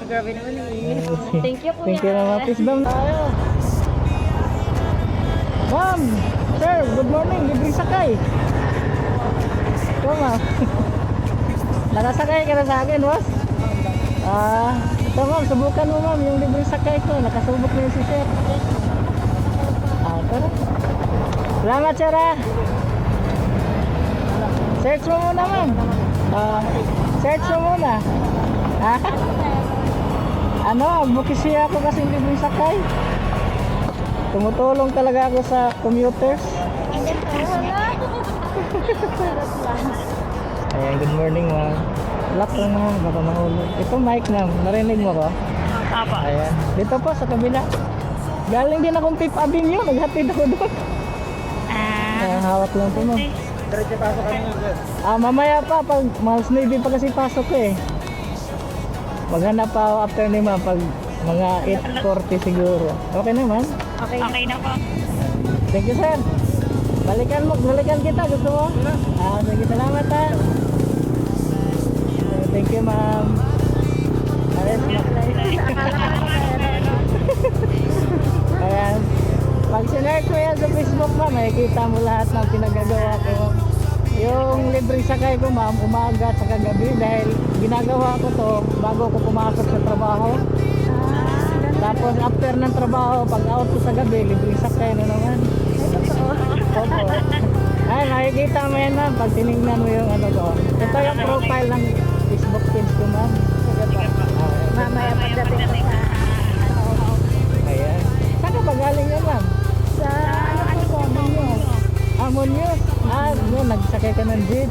Grabe naman yung init. Thank you, kuya. Thank you naman. Please ma'am tayo. Ma'am, sir, good morning. Libre sakay. Ito ma'am. Nakasakay ka na sa akin, boss? Ito ma'am, subukan mo ma'am yung libre sakay ko. Nakasubok na yung si sir. Tara. Salamat sir ah. Search mo muna ma'am. Search mo muna. Ha? Advocacy ako kasi libre sakay. Tumutulong talaga ako sa commuters. Ayan, good morning ma'am. Lock lang ma'am, baka mahulog. Ito mic ma'am, narinig mo ko? Apa. Ayan, dito po sa kabila. Galing din akong Fifth Avenue, naghatid ako doon. Hawak lang po ma'am. Diretso pasok kami nga, sir. Mamaya pa, pag mas maybe pa kasi pasok ko eh. Maghanap pa ako after ni ma'am pag mga 8:40 siguro. Okay na ma'am? Okay na po. Thank you sir. Balikan kita, gusto mo? Sige, salamat ha. Thank you ma'am. Ayan. Pag sinerch mo yan sa Facebook ma'am, makikita mo lahat ng pinagagawa ko. Yung libre sakay ko ma'am, umaga at saka gabi dahil ginagawa ko to bago ko pumasok sa trabaho. Tapos after ng trabaho, pag out ko sa gabi, libre sakay na naman. Opo. Ay, makikita mo yan ma'am pag tinignan mo yung ano ko. Ito yung profile ng Facebook page ko ma'am. Mamaya pagdating ko sa... Ayan. Saan ka ba galing yan ma'am? Sa ano po, Munyos. Munyos. Yun, nagsakay ka ng jeep.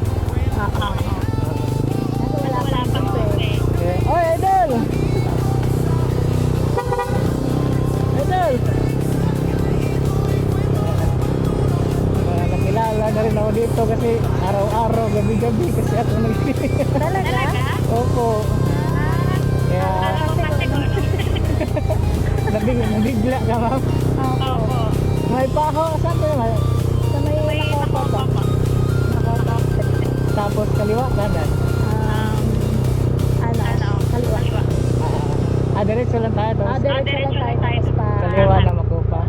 Wala pa po eh. Okay. Oy, Idol! Idol! Nakilala na rin ako dito kasi araw-araw, gabi-gabi kasi ako nagsisigil. Talaga? Opo. Kaya nabigla ka ma'am. Opo. May paho, saan ko naman? Sa may nakapa. Tapos kaliwa, kanan. Kaliwa. Diretso lang tayo. Diretso lang tayo. Kaliwa na makupa.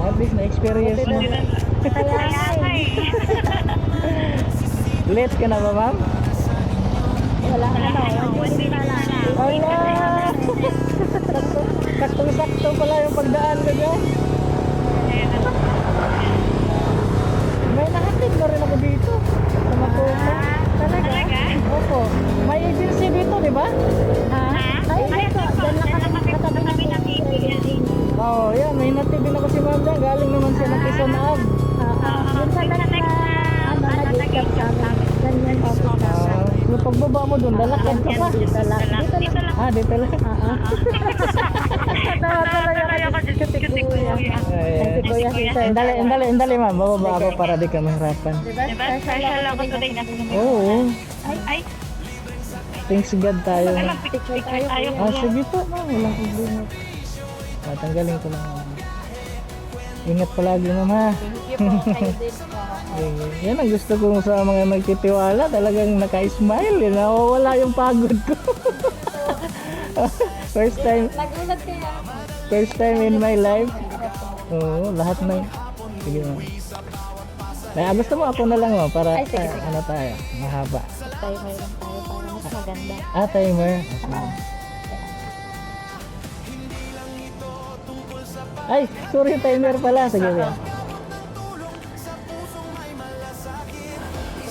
At least na-experience mo. Kaya Late ka na ba ma'am? wala na hindi na lang. Wala! Saktong-sakto pala yung pagdaan ko dyan. May nakatid na rin ako dito. Sa Makupa. Talaga? Opo. May agency dito, di ba? Ay, ito. Diyan nakatabi ng ABS. Oo, yan. May natid din ako si ma'am dyan. Galing naman siya ng Quezon Ave. Yung sa next na nag-ikap kami. Ganyan po. Yung pagbaba mo doon, lalakad ka pa. Dito lang. Dito lang. Tawa talaga ako dito si Kuya. Ayan. Si Kuya Cesar. Endali ma'am. Bababa ako para di ka mahirapan. Diba? Special ako today na. Oo. Ay, Thanks God tayo. picture tayo. Sige po ma'am. Walang problema. Tatanggalin ko lang. Ingat palagi ma'am ha. Thank you po. Kayo din po. Yan ang gusto ko sa mga nagtitiwala. Talagang naka-smile. Nawawala yung pagod ko. First time Nagulat kaya. First time in my life. Oo, lahat ng... Sige ma'am. Kaya gusto mo ako na lang ma'am para Ay, sige. ano tayo, mahaba. Timer lang tayo para mas maganda. Timer. Ay, sorry, timer pala. Sige ma'am.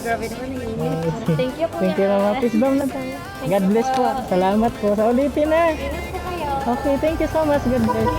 Grabe naman yung init. Thank you po. Thank you ma'am. Peace bomb na tayo. God bless po. Salamat po. Sa ulitin na. Ingat po kayo. Okay, thank you so much. God bless.